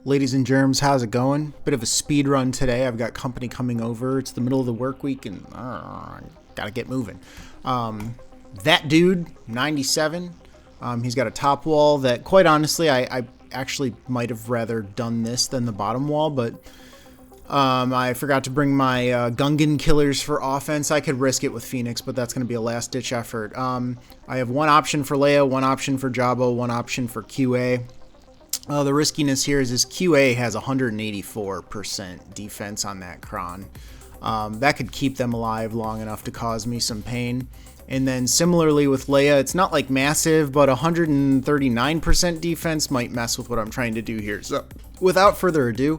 Ladies and germs, how's it going? Bit of a speed run today. I've got company coming over. It's the middle of the work week and gotta get moving. That dude, 97, he's got a top wall that, quite honestly, I actually might have rather done this than the bottom wall, but I forgot to bring my Gungan killers for offense. I could risk it with Phoenix, but that's going to be a last-ditch effort. I have one option for Leia, one option for Jabba, one option for QA. The riskiness here is QA has 184% defense on that Kron. That could keep them alive long enough to cause me some pain. And then similarly with Leia, it's not like massive, but 139% defense might mess with what I'm trying to do here. So without further ado,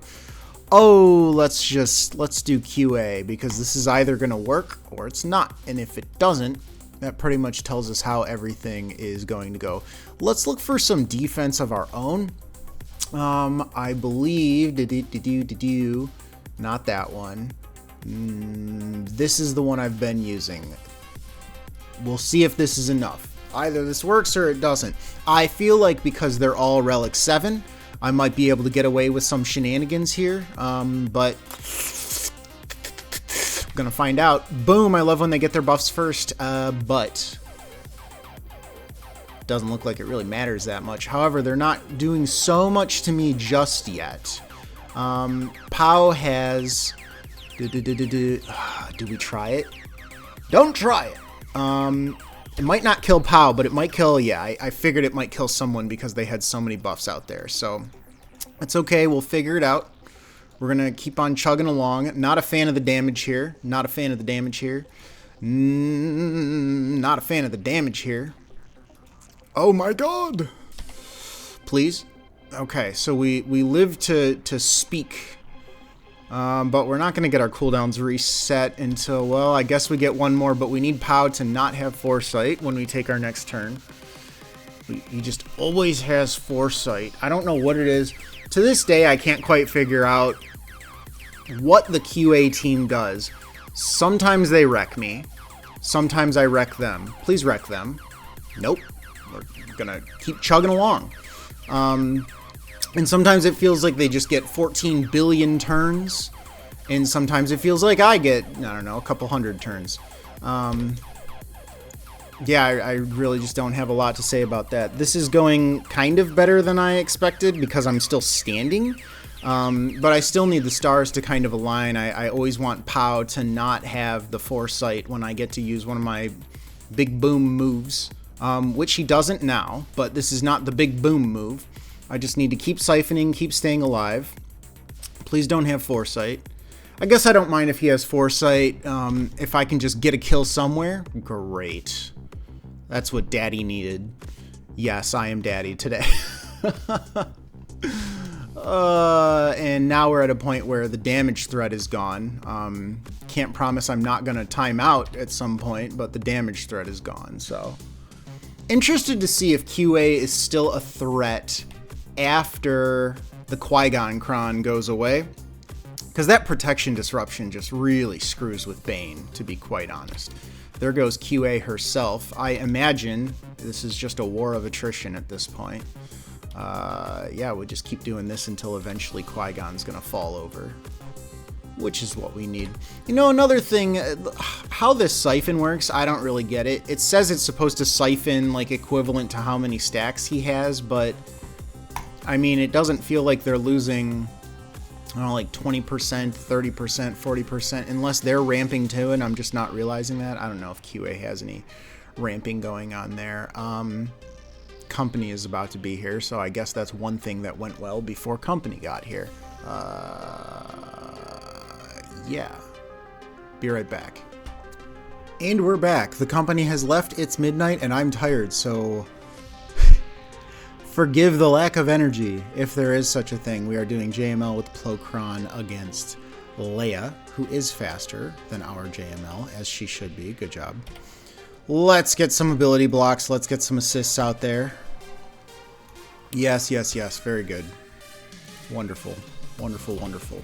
let's do QA, because this is either going to work or it's not. And if it doesn't, that pretty much tells us how everything is going to go. Let's look for some defense of our own. I believe, not that one. This is the one I've been using. We'll see if this is enough. Either this works or it doesn't. I feel like because they're all Relic 7, I might be able to get away with some shenanigans here, but I'm gonna find out. Boom, I love when they get their buffs first, but doesn't look like it really matters that much. However, they're not doing so much to me just yet. Pow has... Do we try it? Don't try it! It might not kill Pow, but it might kill... Yeah, I figured it might kill someone because they had so many buffs out there. So, it's okay. We'll figure it out. We're going to keep on chugging along. Not a fan of the damage here. Not a fan of the damage here. Not a fan of the damage here. Oh my god! Please? Okay, so we live to speak. But we're not going to get our cooldowns reset until, well, I guess we get one more, but we need Pow to not have Foresight when we take our next turn. He just always has Foresight. I don't know what it is. To this day, I can't quite figure out what the QA team does. Sometimes they wreck me. Sometimes I wreck them. Please wreck them. Nope. We're gonna keep chugging along. And sometimes it feels like they just get 14 billion turns. And sometimes it feels like I get, I don't know, a couple hundred turns. Yeah, I really just don't have a lot to say about that. This is going kind of better than I expected because I'm still standing. But I still need the stars to kind of align. I always want Pow to not have the Foresight when I get to use one of my big boom moves. Which he doesn't now, but this is not the big boom move. I just need to keep siphoning, keep staying alive. Please don't have Foresight. I guess I don't mind if he has Foresight. If I can just get a kill somewhere, great. That's what Daddy needed. Yes, I am Daddy today. And now we're at a point where the damage threat is gone. Can't promise I'm not going to time out at some point, but the damage threat is gone, so... Interested to see if QA is still a threat after the Qui-Gon Kron goes away. Because that protection disruption just really screws with Bane, to be quite honest. There goes QA herself. I imagine this is just a war of attrition at this point. Yeah, we'll just keep doing this until eventually Qui-Gon's going to fall over. Which is what we need. You know, another thing, how this siphon works, I don't really get it. It says it's supposed to siphon, like, equivalent to how many stacks he has, but, I mean, it doesn't feel like they're losing, I don't know, like 20%, 30%, 40%, unless they're ramping too, and I'm just not realizing that. I don't know if QA has any ramping going on there. Company is about to be here, so I guess that's one thing that went well before company got here. Yeah. Be right back. And we're back. The company has left. It's midnight and I'm tired, so forgive the lack of energy, if there is such a thing. We are doing JML with Plokron against Leia, who is faster than our JML, as she should be. Good job. Let's get some ability blocks. Let's get some assists out there. Yes, yes, yes. Very good. Wonderful. Wonderful, wonderful.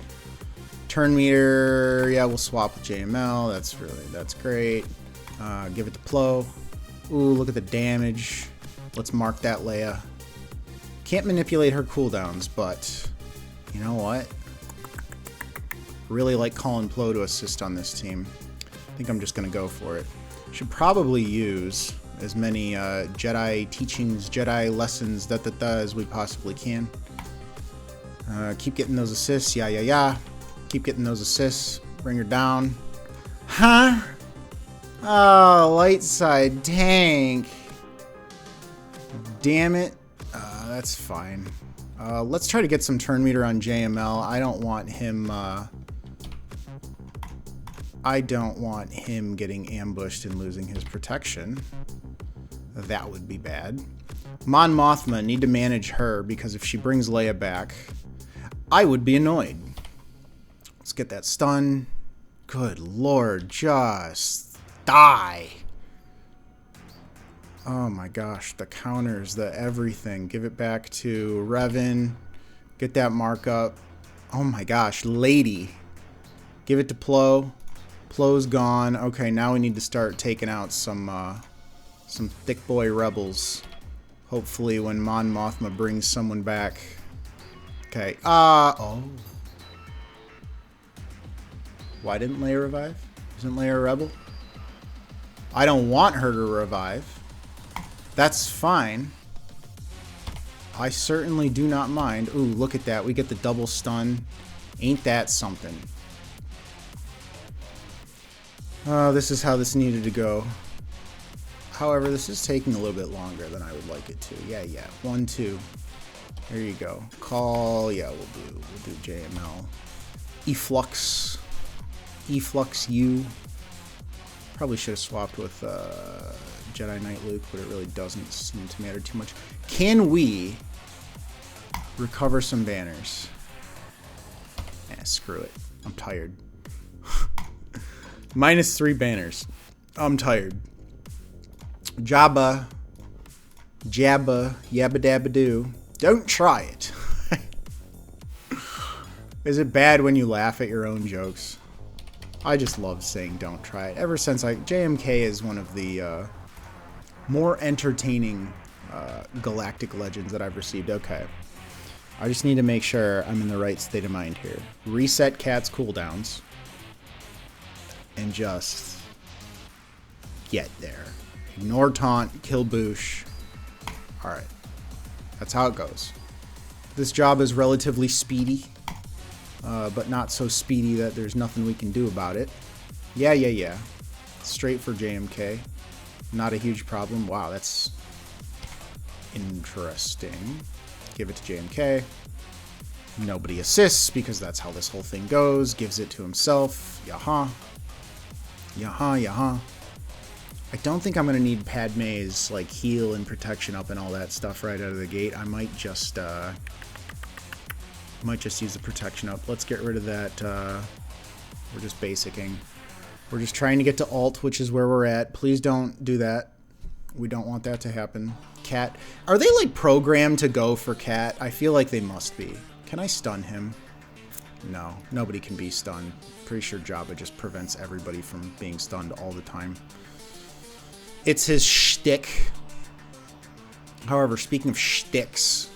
Turn meter, yeah, we'll swap with JML. That's great. Give it to Plo. Ooh, look at the damage. Let's mark that Leia. Can't manipulate her cooldowns, but You know what? Really like calling Plo to assist on this team. I think I'm just going to go for it. Should probably use as many Jedi teachings, Jedi lessons, as we possibly can. Keep getting those assists. Yeah. Keep getting those assists. Bring her down. Huh? Oh, light side tank. Damn it. That's fine. Let's try to get some turn meter on JML. I don't want him getting ambushed and losing his protection. That would be bad. Mon Mothma, need to manage her because if she brings Leia back, I would be annoyed. Let's get that stun. Good lord, just die. Oh my gosh, the counters, the everything. Give it back to Revan. Get that markup. Oh my gosh, lady. Give it to Plo. Plo's gone. Okay, now we need to start taking out some thick boy rebels. Hopefully when Mon Mothma brings someone back. Okay, oh. Why didn't Leia revive? Isn't Leia a rebel? I don't want her to revive. That's fine. I certainly do not mind. Ooh, look at that. We get the double stun. Ain't that something? This is how this needed to go. However, this is taking a little bit longer than I would like it to. Yeah. 1, 2. There you go. Call. Yeah, we'll do JML. Efflux U. Probably should have swapped with Jedi Knight Luke, but it really doesn't seem to matter too much. Can we recover some banners? Screw it. I'm tired. -3 banners. I'm tired. Jabba, yabba dabba doo. Don't try it. Is it bad when you laugh at your own jokes? I just love saying don't try it. Ever since JMK is one of the more entertaining galactic legends that I've received. Okay. I just need to make sure I'm in the right state of mind here. Reset Cat's cooldowns. And just get there. Ignore taunt, kill Boosh. Alright. That's how it goes. This job is relatively speedy. But not so speedy that there's nothing we can do about it. Yeah. Straight for JMK. Not a huge problem. Wow, that's interesting. Give it to JMK. Nobody assists because that's how this whole thing goes. Gives it to himself. Yaha. I don't think I'm going to need Padme's like heal and protection up and all that stuff right out of the gate. I might just use the protection up. Let's get rid of that. We're just basicking. We're just trying to get to alt, which is where we're at. Please don't do that. We don't want that to happen. Cat. Are they like programmed to go for Cat? I feel like they must be. Can I stun him? No. Nobody can be stunned. Pretty sure Jabba just prevents everybody from being stunned all the time. It's his shtick. However, speaking of shticks,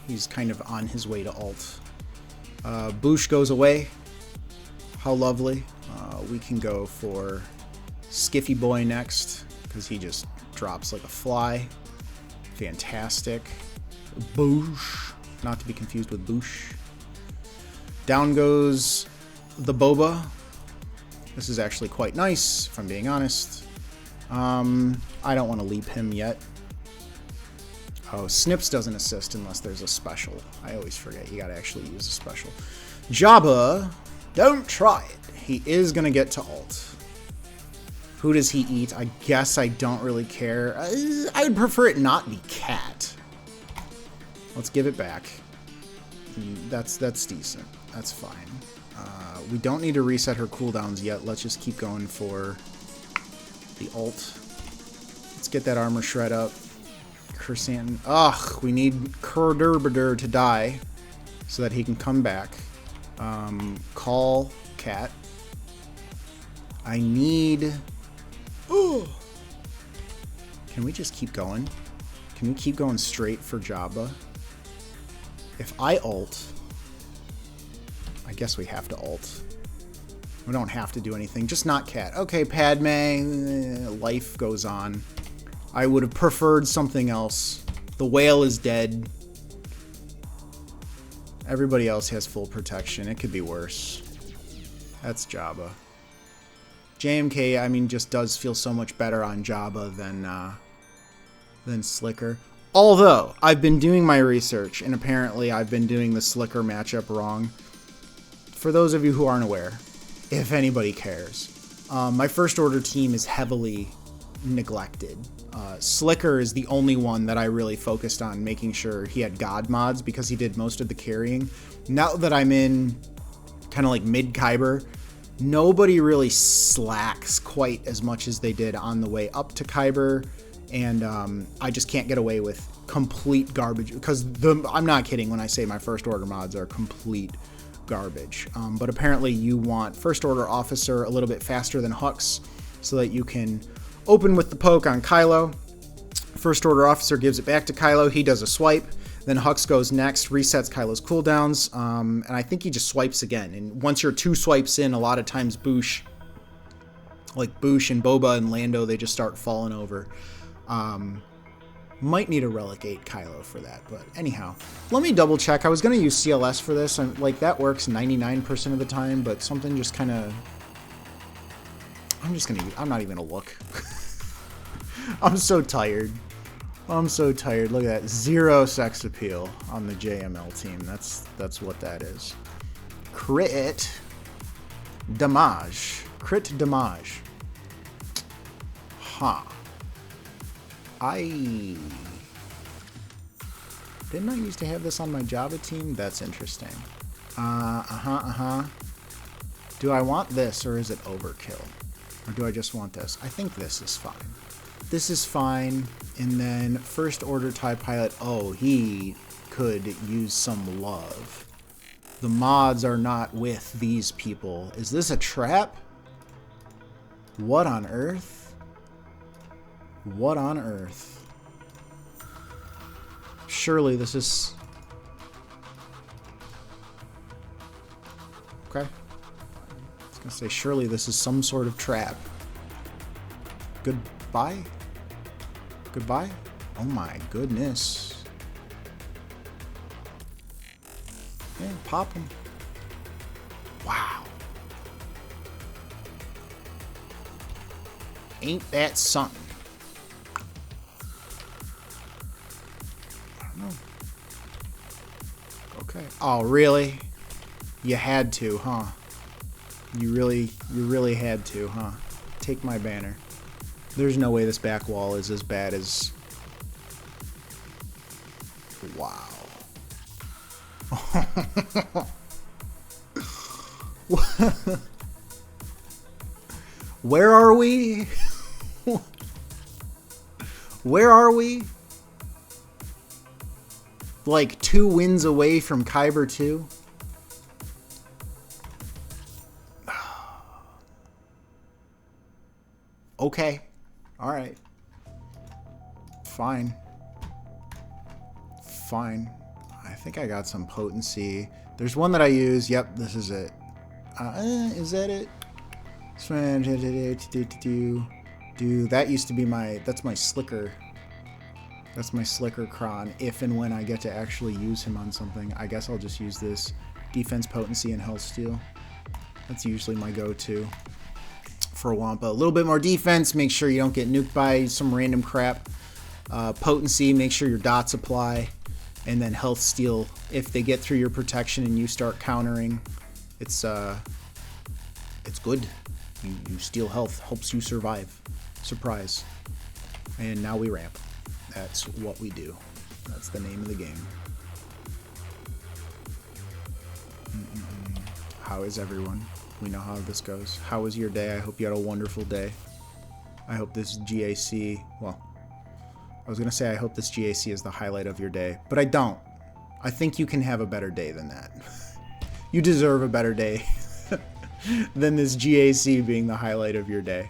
he's kind of on his way to alt. Boosh goes away. How lovely. We can go for Skiffy Boy next, because he just drops like a fly. Fantastic. Boosh. Not to be confused with Boosh. Down goes the Boba. This is actually quite nice, if I'm being honest. I don't want to leap him yet. Oh, Snips doesn't assist unless there's a special. I always forget. You gotta actually use a special. Jabba, don't try it. He is gonna get to alt. Who does he eat? I guess I don't really care. I would prefer it not be Cat. Let's give it back. That's decent. That's fine. We don't need to reset her cooldowns yet. Let's just keep going for the alt. Let's get that armor shred up. Kersantin. Ugh, we need Kurdurbador to die so that he can come back. Call Cat. I need... Ooh. Can we just keep going? Can we keep going straight for Jabba? If I ult, guess we have to ult. We don't have to do anything. Just not cat. Okay, Padme. Life goes on. I would have preferred something else. The whale is dead. Everybody else has full protection. It could be worse. That's Jabba. JMK, I mean, just does feel so much better on Jabba than Slicker. Although, I've been doing my research, and apparently I've been doing the Slicker matchup wrong. For those of you who aren't aware, if anybody cares, my First Order team is heavily neglected. Slicker is the only one that I really focused on making sure he had God mods because he did most of the carrying. Now that I'm in kind of like mid-Kyber, nobody really slacks quite as much as they did on the way up to Kyber, and I just can't get away with complete garbage because I'm not kidding when I say my First Order mods are complete garbage. But apparently you want First Order Officer a little bit faster than Hux so that you can open with the poke on Kylo. First Order Officer gives it back to Kylo. He does a swipe. Then Hux goes next, resets Kylo's cooldowns, and I think he just swipes again. And once you're 2 swipes in, a lot of times Boosh, like Boosh and Boba and Lando, they just start falling over. Might need to relegate Kylo for that, but anyhow. Let me double check. I was going to use CLS for this. Like, that works 99% of the time, but something just kind of... I'm not even going to look. I'm so tired. I'm so tired. Look at that. 0 sex appeal on the JML team. That's what that is. Crit damage. Crit damage. Huh. Didn't I used to have this on my Jabba team? That's interesting. Do I want this or is it overkill? Or do I just want this? I think this is fine. This is fine. And then First Order TIE Pilot. Oh, he could use some love. The mods are not with these people. Is this a trap? What on earth? What on earth? Surely this is... Okay. I was gonna say, surely this is some sort of trap. Goodbye? Goodbye? Oh my goodness. Yeah, pop him. Wow. Ain't that something? I don't know. Okay. Oh, really? You had to, huh? You really had to, huh? Take my banner. There's no way this back wall is as bad as... Wow. Where are we? Where are we? Like 2 wins away from Kyber 2? Okay. Alright. Fine. Fine. I think I got some potency. There's one that I use. Yep, this is it. Is that it? That used to be my... That's my Slicker. That's my Slicker Cron. If and when I get to actually use him on something, I guess I'll just use this. Defense, potency, and health steal. That's usually my go-to for Wampa. A little bit more defense, make sure you don't get nuked by some random crap. Potency, make sure your dots apply. And then health steal, if they get through your protection and you start countering, it's good. You steal health, helps you survive. Surprise. And now we ramp. That's what we do. That's the name of the game. How is everyone? We know how this goes. How was your day? I hope you had a wonderful day. I hope this GAC... Well, I was going to say I hope this GAC is the highlight of your day. But I don't. I think you can have a better day than that. You deserve a better day than this GAC being the highlight of your day.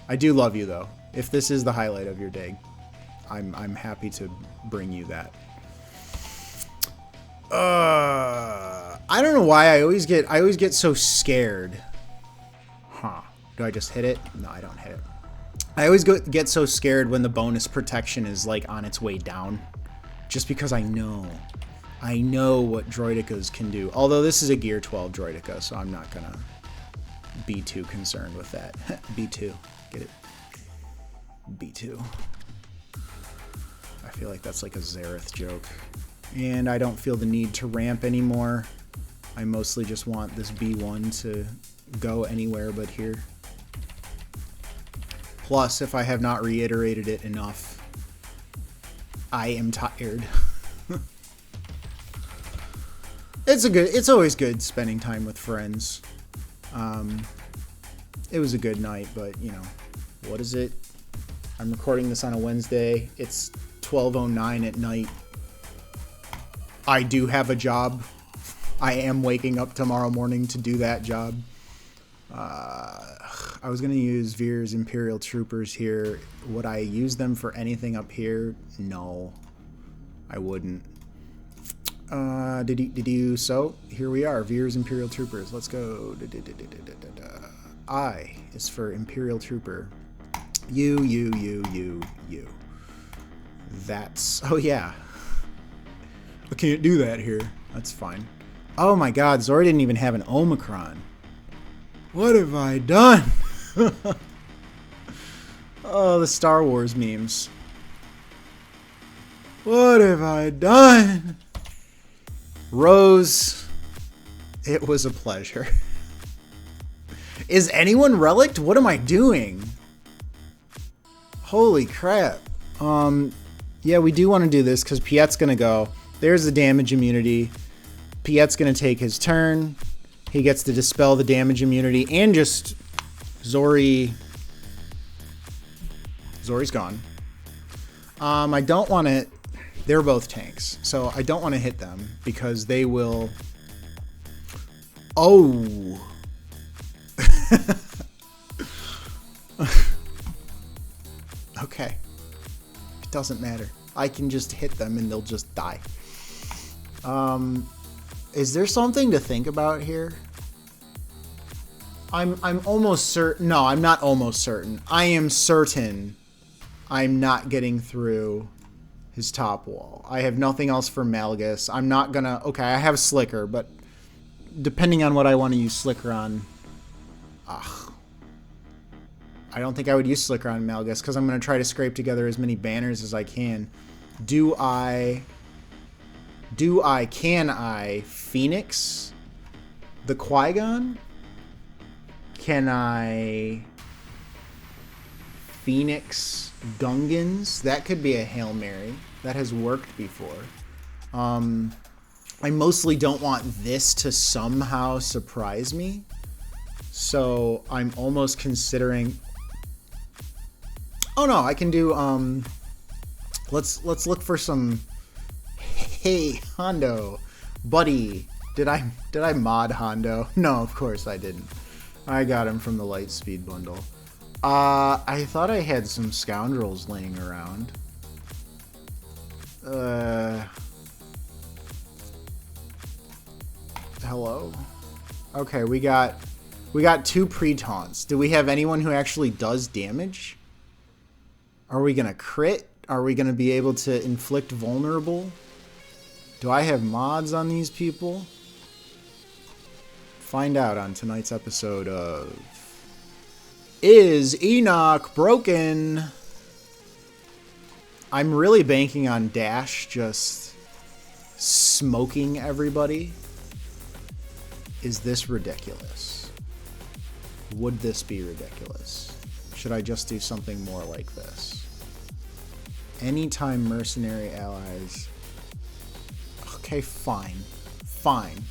I do love you, though. If this is the highlight of your day, I'm happy to bring you that. I don't know why I always get so scared. Huh. Do I just hit it? No, I don't hit it. I always get so scared when the bonus protection is like on its way down. Just because I know what droidicas can do. Although this is a Gear 12 droidica, so I'm not gonna be too concerned with that. B2. Get it? B2. I feel like that's like a Zareth joke. And I don't feel the need to ramp anymore. I mostly just want this B1 to go anywhere but here. Plus, if I have not reiterated it enough, I am tired. It's always good spending time with friends. It was a good night, but you know, what is it? I'm recording this on a Wednesday. It's 12:09 at night. I do have a job. I am waking up tomorrow morning to do that job. I was going to use Veers Imperial Troopers here. Would I use them for anything up here? No, I wouldn't. Did you? So here we are, Veers Imperial Troopers. Let's go. I is for Imperial Trooper. You. That's, oh yeah. I can't do that here. That's fine. Oh my god, Zorii didn't even have an Omicron. What have I done? Oh, the Star Wars memes. What have I done? Rose, it was a pleasure. Is anyone relicked? What am I doing? Holy crap. Yeah, we do want to do this because Piet's going to go. There's the damage immunity. Piet's going to take his turn. He gets to dispel the damage immunity and just Zorii. Zori's gone. I don't want to. They're both tanks, so I don't want to hit them because they will. Oh. Okay. It doesn't matter. I can just hit them and they'll just die. Is there something to think about here? I'm almost certain. No, I'm not almost certain. I am certain I'm not getting through his top wall. I have nothing else for Malgus. I'm not gonna. Okay, I have Slicker, but depending on what I want to use Slicker on. I don't think I would use Slicker on Malgus because I'm going to try to scrape together as many banners as I can. Can I Phoenix the Qui-Gon? Can I Phoenix Gungans? That could be a Hail Mary. That has worked before. I mostly don't want this to somehow surprise me. So I'm almost considering... Oh no, I can do, let's look for some, hey, Hondo, buddy, did I mod Hondo? No, of course I didn't. I got him from the Lightspeed bundle. I thought I had some scoundrels laying around. Hello? Okay, we got 2 pre-taunts. Do we have anyone who actually does damage? Are we going to crit? Are we going to be able to inflict vulnerable? Do I have mods on these people? Find out on tonight's episode of... Is Enoch broken? I'm really banking on Dash just smoking everybody. Is this ridiculous? Would this be ridiculous? Should I just do something more like this? Anytime mercenary allies... Okay, fine. Fine.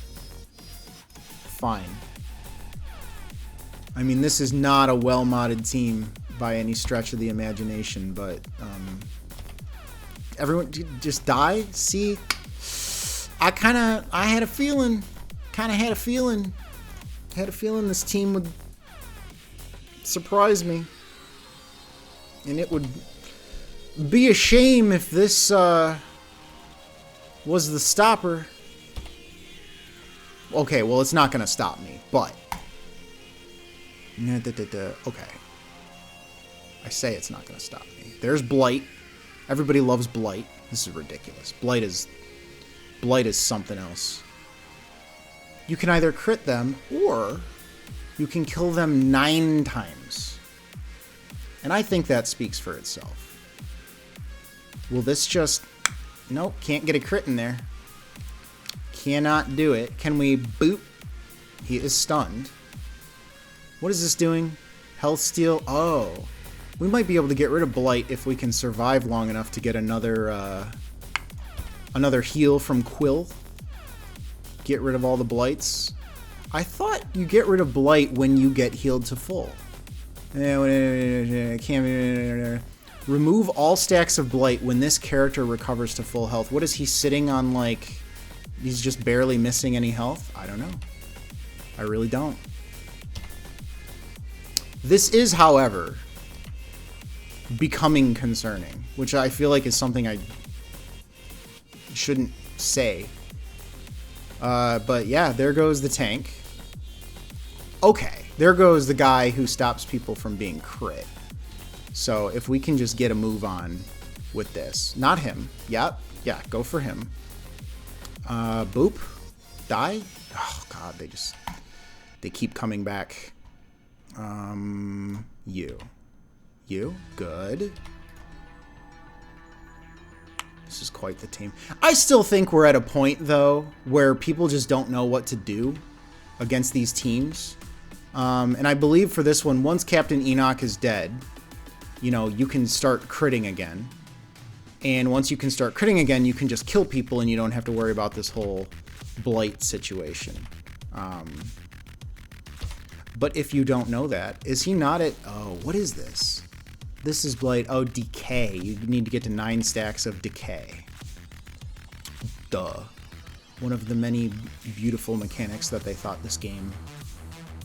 I mean, this is not a well-modded team by any stretch of the imagination, but... everyone just die? See? I had a feeling. Had a feeling this team would surprise me. And it would be a shame if this was the stopper. Okay, well, it's not going to stop me, but... Okay. I say it's not going to stop me. There's Blight. Everybody loves Blight. This is ridiculous. Blight is something else. You can either crit them, or you can kill them 9 times. And I think that speaks for itself. Will this just... Nope, can't get a crit in there. Cannot do it. Can we boop? He is stunned. What is this doing? Health steal. Oh. We might be able to get rid of Blight if we can survive long enough to get another heal from Quill. Get rid of all the Blights. I thought you get rid of Blight when you get healed to full. Remove all stacks of Blight when this character recovers to full health. What is he sitting on, like... He's just barely missing any health? I don't know. I really don't. This is, however, becoming concerning, which I feel like is something I shouldn't say. But yeah, there goes the tank. Okay, there goes the guy who stops people from being crit. So if we can just get a move on with this. Not him. Yep. Yeah, go for him. Boop. Die? Oh, God, they keep coming back. You. Good. This is quite the team. I still think we're at a point, though, where people just don't know what to do against these teams. And I believe for this one, once Captain Enoch is dead, you know, you can start critting again. And once you can start critting again, you can just kill people and you don't have to worry about this whole Blight situation. But if you don't know that, is he not at... Oh, what is this? This is Blight. Oh, Decay. You need to get to 9 stacks of Decay. Duh. One of the many beautiful mechanics that they thought this game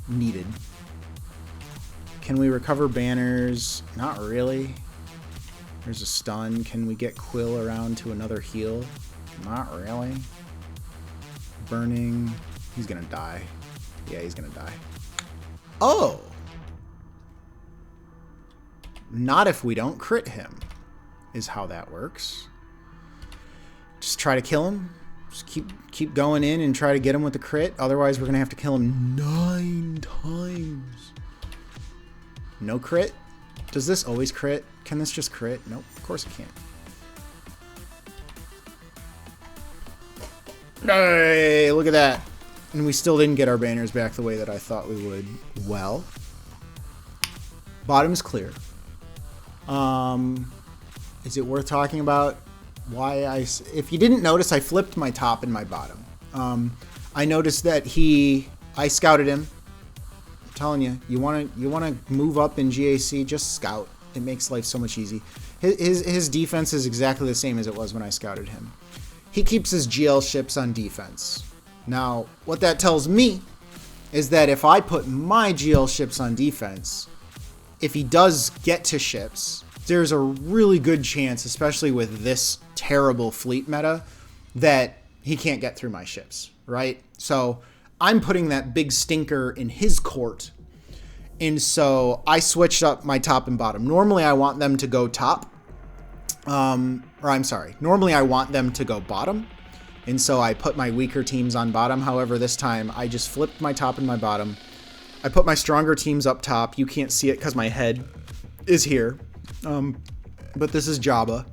needed. Can we recover banners? Not really. There's a stun. Can we get Quill around to another heal? Not really. Burning. He's gonna die. Yeah, he's gonna die. Oh! Not if we don't crit him, is how that works. Just try to kill him. Just keep going in and try to get him with the crit. Otherwise, we're gonna have to kill him 9 times. No crit? Does this always crit? Can this just crit? Nope, of course it can't. Hey, look at that. And we still didn't get our banners back the way that I thought we would. Well, bottom's clear. Is it worth talking about why if you didn't notice, I flipped my top and my bottom. I noticed that I scouted him. I'm telling you, you want to move up in GAC, just scout. It makes life so much easy. His defense is exactly the same as it was when I scouted him. He keeps his GL ships on defense. Now, what that tells me is that if I put my GL ships on defense, if he does get to ships, there's a really good chance, especially with this terrible fleet meta, that he can't get through my ships, right? So I'm putting that big stinker in his court. And so I switched up my top and bottom. Normally I want them to go top. Normally I want them to go bottom. And so I put my weaker teams on bottom. However, this time I just flipped my top and my bottom. I put my stronger teams up top. You can't see it because my head is here. But this is Jabba.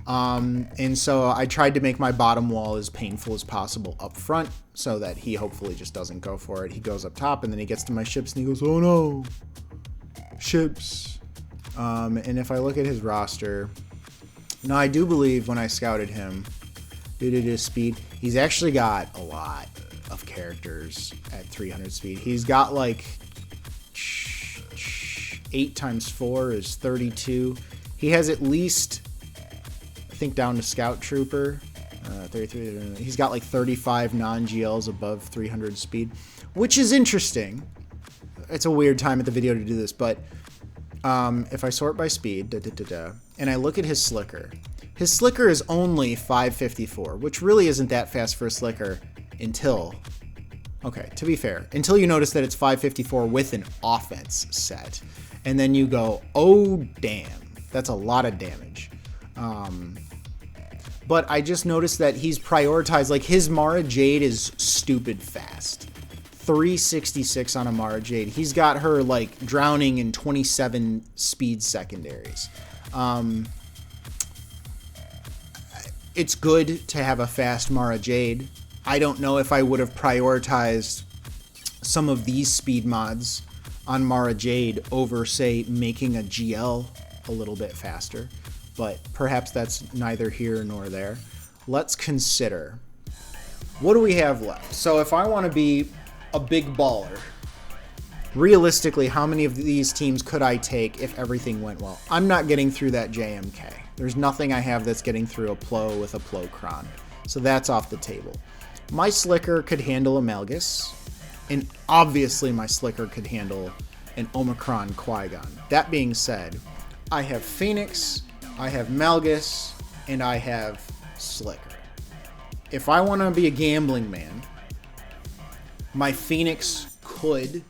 And so I tried to make my bottom wall as painful as possible up front so that he hopefully just doesn't go for it. He goes up top and then he gets to my ships and he goes, oh no, ships. And if I look at his roster, now I do believe when I scouted him, due to his speed, he's actually got a lot of characters at 300 speed. He's got like 8 times 4 is 32. He has at least, I think down to Scout Trooper, 33. He's got like 35 non-GLs above 300 speed, which is interesting. It's a weird time at the video to do this, but if I sort by speed, and I look at his Slicker is only 554, which really isn't that fast for a Slicker until Okay, to be fair, until you notice that it's 554 with an offense set. And then you go, oh, damn, that's a lot of damage. But I just noticed that he's prioritized, like his Mara Jade is stupid fast. 366 on a Mara Jade. He's got her like drowning in 27 speed secondaries. It's good to have a fast Mara Jade. I don't know if I would have prioritized some of these speed mods on Mara Jade over, say, making a GL a little bit faster. But perhaps that's neither here nor there. Let's consider, what do we have left? So if I want to be a big baller, realistically, how many of these teams could I take if everything went well? I'm not getting through that JMK. There's nothing I have that's getting through a Plo with a Plokron. So that's off the table. My Slicker could handle a Malgus, and obviously my Slicker could handle an Omicron Qui-Gon. That being said, I have Phoenix, I have Malgus, and I have Slicker. If I want to be a gambling man, my Phoenix could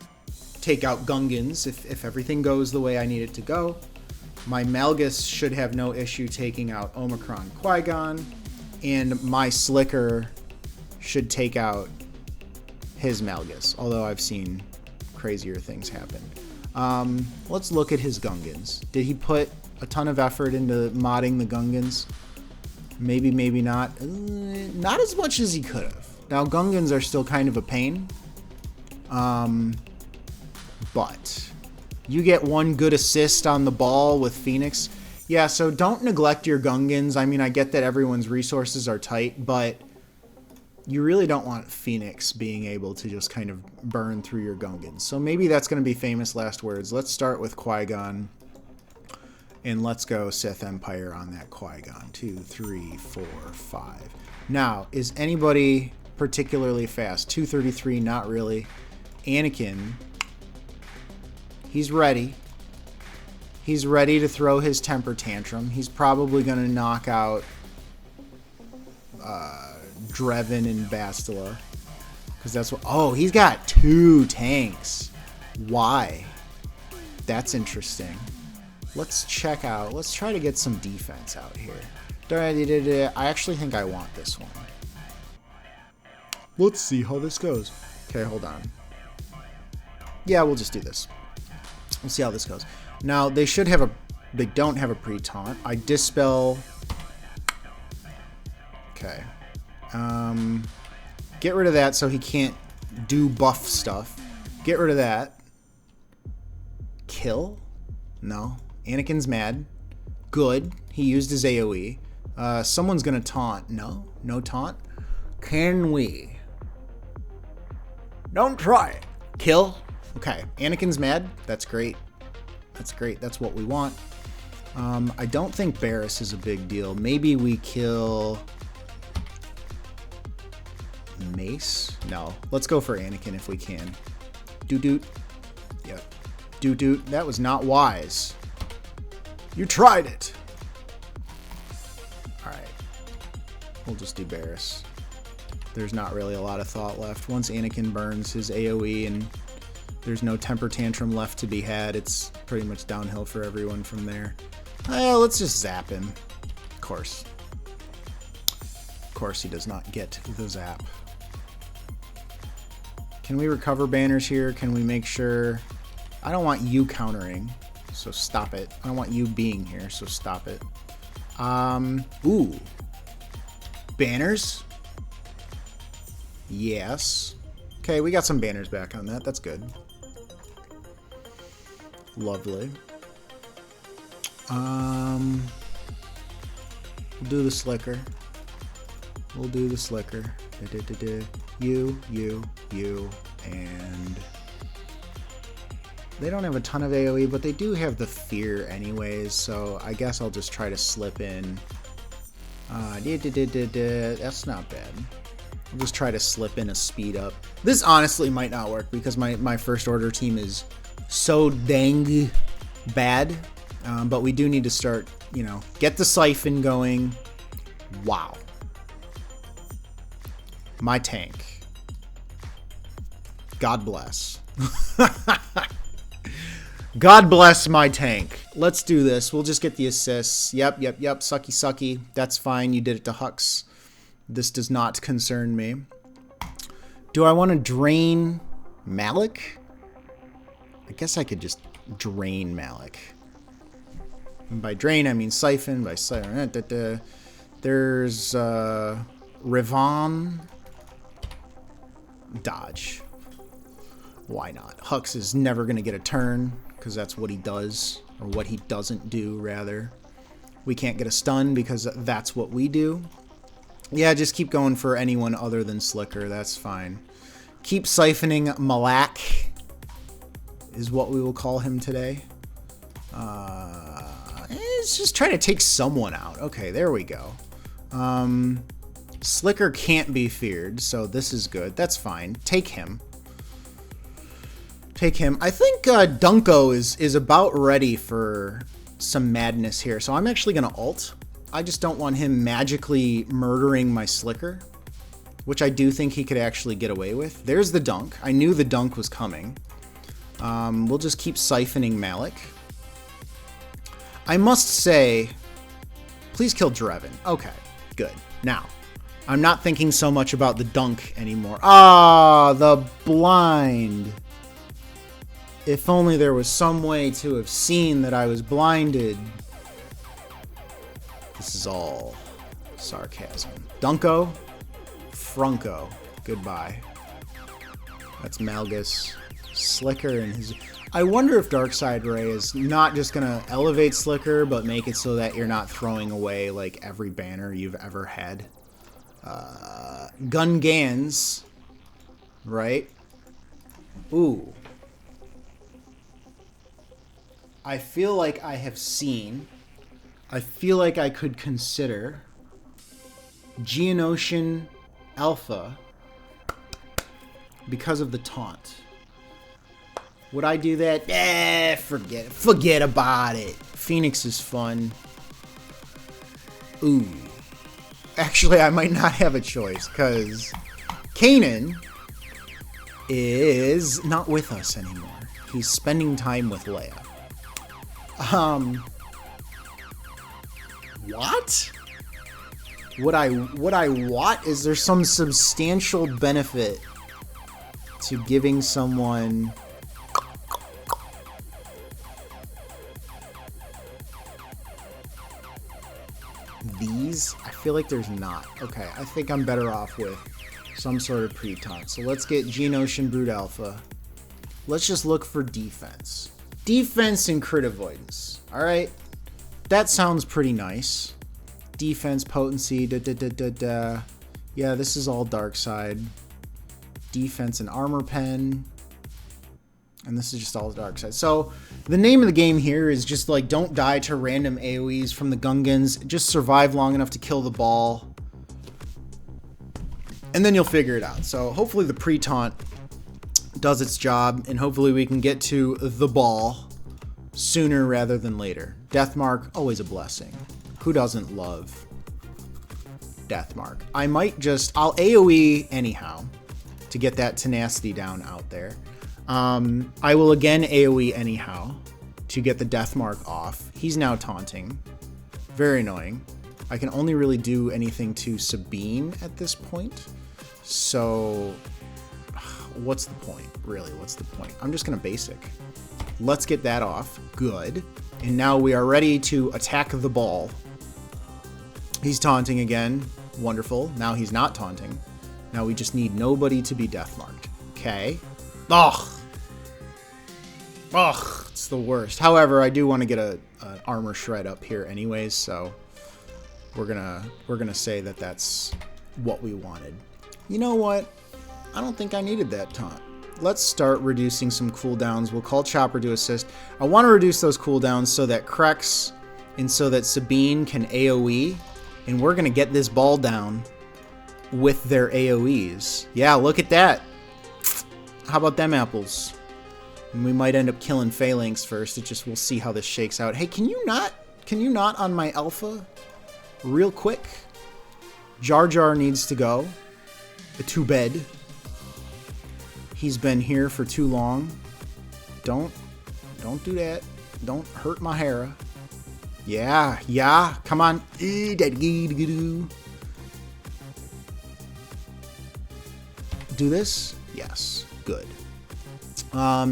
take out Gungans if everything goes the way I need it to go. My Malgus should have no issue taking out Omicron Qui-Gon, and my Slicker should take out his Malgus, although I've seen crazier things happen. Let's look at his Gungans. Did he put a ton of effort into modding the Gungans? Maybe, maybe not. Not as much as he could have. Now, Gungans are still kind of a pain. But you get one good assist on the ball with Phoenix. Yeah, so don't neglect your Gungans. I mean, I get that everyone's resources are tight, but you really don't want Phoenix being able to just kind of burn through your Gungans. So maybe that's going to be famous last words. Let's start with Qui-Gon. And let's go Sith Empire on that Qui-Gon. 2, 3, 4, 5. Now, is anybody particularly fast? 233, not really. Anakin, he's ready. He's ready to throw his temper tantrum. He's probably going to knock out Drevin and Bastila. Because that's what... Oh, he's got 2 tanks. Why? That's interesting. Let's check out... Let's try to get some defense out here. I actually think I want this one. Let's see how this goes. Okay, hold on. Yeah, we'll just do this. We'll see how this goes. Now, they should have a... They don't have a pre-taunt. I dispel... Okay. Get rid of that so he can't do buff stuff. Get rid of that. Kill? No. Anakin's mad. Good. He used his AoE. Someone's gonna taunt. No? No taunt? Can we? Don't try it. Kill? Okay. Anakin's mad. That's great. That's great. That's what we want. I don't think Barriss is a big deal. Maybe we kill... Mace? No. Let's go for Anakin if we can. Doot. Yep. Doot. That was not wise. You tried it. Alright. We'll just do Barriss. There's not really a lot of thought left. Once Anakin burns his AoE and there's no temper tantrum left to be had, it's pretty much downhill for everyone from there. Let's just zap him. Of course. Of course he does not get the zap. Can we recover banners here? Can we make sure... I don't want you countering, so stop it. I don't want you being here, so stop it. Ooh. Banners? Yes. Okay, we got some banners back on that. That's good. Lovely. We'll do the Slicker. We'll do the Slicker. You, and... They don't have a ton of AoE, but they do have the Fear anyways, so I guess I'll just try to slip in... That's not bad. I'll just try to slip in a speed up. This honestly might not work because my first order team is so dang bad, but we do need to start, you know, get the siphon going. Wow. My tank. God bless. God bless my tank. Let's do this. We'll just get the assists. Yep. Sucky, sucky. That's fine. You did it to Hux. This does not concern me. Do I want to drain Malik? I guess I could just drain Malik. And by drain, I mean siphon. By siphon, there's Rivan. Dodge. Why not? Hux is never going to get a turn because that's what he does, or what he doesn't do, rather. We can't get a stun because that's what we do. Yeah, just keep going for anyone other than Slicker. That's fine. Keep siphoning Malak is what we will call him today. It's just trying to take someone out. Okay, there we go. Slicker can't be feared, so this is good. That's fine. Take him. Take him. I think Dunko is about ready for some madness here, so I'm actually going to ult. I just don't want him magically murdering my Slicker, which I do think he could actually get away with. There's the dunk. I knew the dunk was coming. We'll just keep siphoning Malik. I must say, please kill Drevin. Okay, good. Now, I'm not thinking so much about the dunk anymore. Ah, the blind. If only there was some way to have seen that I was blinded. This is all sarcasm. Dunko, Frunko, goodbye. That's Malgus. Slicker and his... I wonder if Darkside Ray is not just going to elevate Slicker, but make it so that you're not throwing away, like, every banner you've ever had. Gungans. Right? Ooh. I feel like I have seen... I feel like I could consider Geonosian Alpha because of the taunt. Would I do that? Forget it. Forget about it. Phoenix is fun. Ooh. Actually, I might not have a choice, because Kanan is not with us anymore. He's spending time with Leia. What? What I want? Is there some substantial benefit to giving someone... these? I feel like there's not. Okay, I think I'm better off with some sort of pre-taunt. So let's get Geonosian Brood Alpha. Let's just look for defense. Defense and crit avoidance. Alright? That sounds pretty nice. Defense, potency, Yeah, this is all dark side. Defense and armor pen. And this is just all dark side. So the name of the game here is just like, don't die to random AoEs from the Gungans. Just survive long enough to kill the ball. And then you'll figure it out. So hopefully the pre-taunt does its job. And hopefully we can get to the ball sooner rather than later. Deathmark, always a blessing. Who doesn't love Deathmark? I might just... I'll AoE anyhow to get that tenacity down out there. I will again AoE anyhow to get the Deathmark off. He's now taunting. Very annoying. I can only really do anything to Sabine at this point. So, what's the point? Really, what's the point? I'm just going to basic. Let's get that off. Good. And now we are ready to attack the ball. He's taunting again. Wonderful. Now he's not taunting. Now we just need nobody to be Deathmarked. Okay. Ugh. Ugh. It's the worst. However, I do want to get an armor shred up here anyways, so we're gonna say that that's what we wanted. You know what? I don't think I needed that taunt. Let's start reducing some cooldowns. We'll call Chopper to assist. I want to reduce those cooldowns so that Krex and so that Sabine can AoE, and we're gonna get this ball down with their AoEs. Yeah, look at that. How about them apples? And we might end up killing Phalanx first. It just, we'll see how this shakes out. Hey, can you not on my alpha real quick? Jar Jar needs to go to bed. He's been here for too long. Don't do that. Don't hurt my Hera. Yeah, come on. Do this? Yes, good.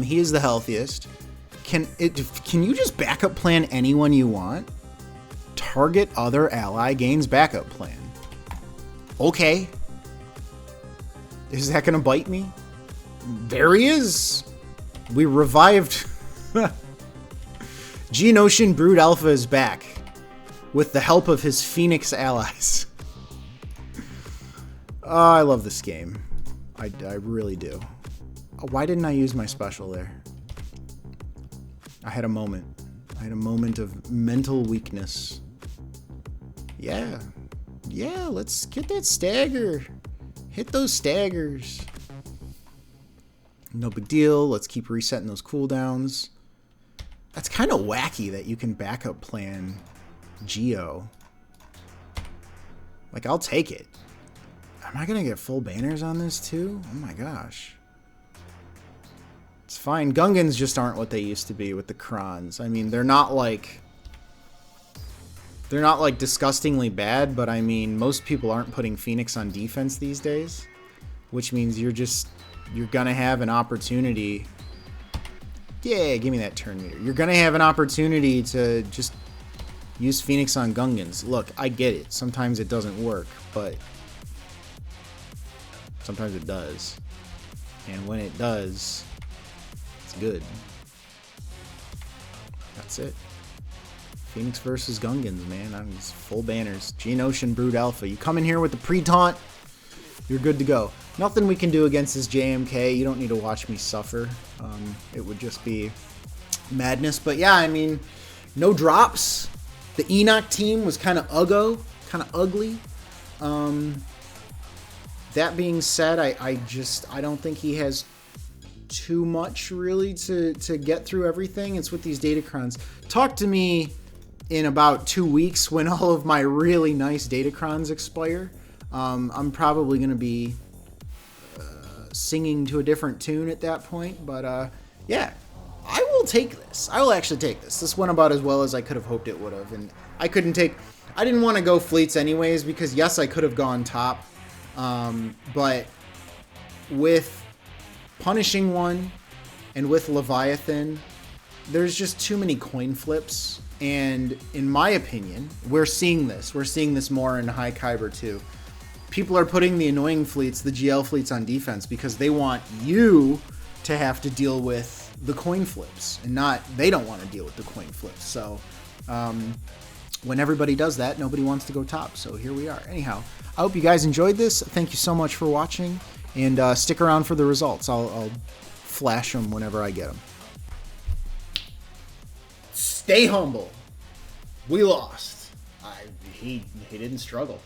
He is the healthiest. Can you just backup plan anyone you want? Target other ally gains backup plan. Okay. Is that gonna bite me? There he is. We revived. Geonosian Brood Alpha is back with the help of his Phoenix allies. Oh, I love this game. I really do. Oh, why didn't I use my special there? I had a moment. I had a moment of mental weakness. Yeah, let's get that stagger. Hit those staggers. No big deal. Let's keep resetting those cooldowns. That's kind of wacky that you can backup plan Geo. Like, I'll take it. Am I going to get full banners on this too? Oh my gosh. It's fine. Gungans just aren't what they used to be with the Krons. I mean, they're not like disgustingly bad, but I mean, most people aren't putting Phoenix on defense these days, which means you're gonna have an opportunity. Yeah, give me that turn meter. You're gonna have an opportunity to just use Phoenix on Gungans. Look, I get it. Sometimes it doesn't work, but sometimes it does. And when it does, it's good. That's it. Phoenix versus Gungans, man. I'm just full banners. Geonosian Brood Alpha. You come in here with the pre-taunt, you're good to go. Nothing we can do against this JMK. You don't need to watch me suffer. It would just be madness. But yeah, I mean, no drops. The Enoch team was kind of ugly. That being said, I don't think he has too much really to get through everything. It's with these Datacrons. Talk to me in about 2 weeks when all of my really nice Datacrons expire. I'm probably going to be singing to a different tune at that point. But yeah, I will take this. I will actually take this. This went about as well as I could have hoped it would have. And I didn't want to go fleets anyways because yes, I could have gone top. But with punishing one and with Leviathan, there's just too many coin flips. And in my opinion, we're seeing this more in High Kyber too. People are putting the annoying fleets, the GL fleets, on defense because they want you to have to deal with the coin flips and they don't want to deal with the coin flips. So when everybody does that, nobody wants to go top. So here we are. Anyhow, I hope you guys enjoyed this. Thank you so much for watching, and stick around for the results. I'll flash them whenever I get them. Stay humble. We lost. He didn't struggle.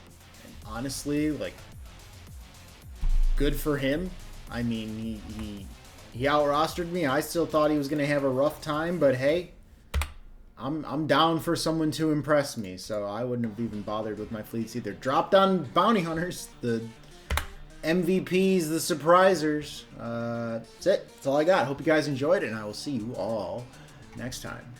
And honestly, like, good for him. I mean, he out-rostered me. I still thought he was going to have a rough time, but hey, I'm down for someone to impress me, so I wouldn't have even bothered with my fleets either. Dropped on bounty hunters, the MVPs, the surprisers. That's it. That's all I got. Hope you guys enjoyed it, and I will see you all next time.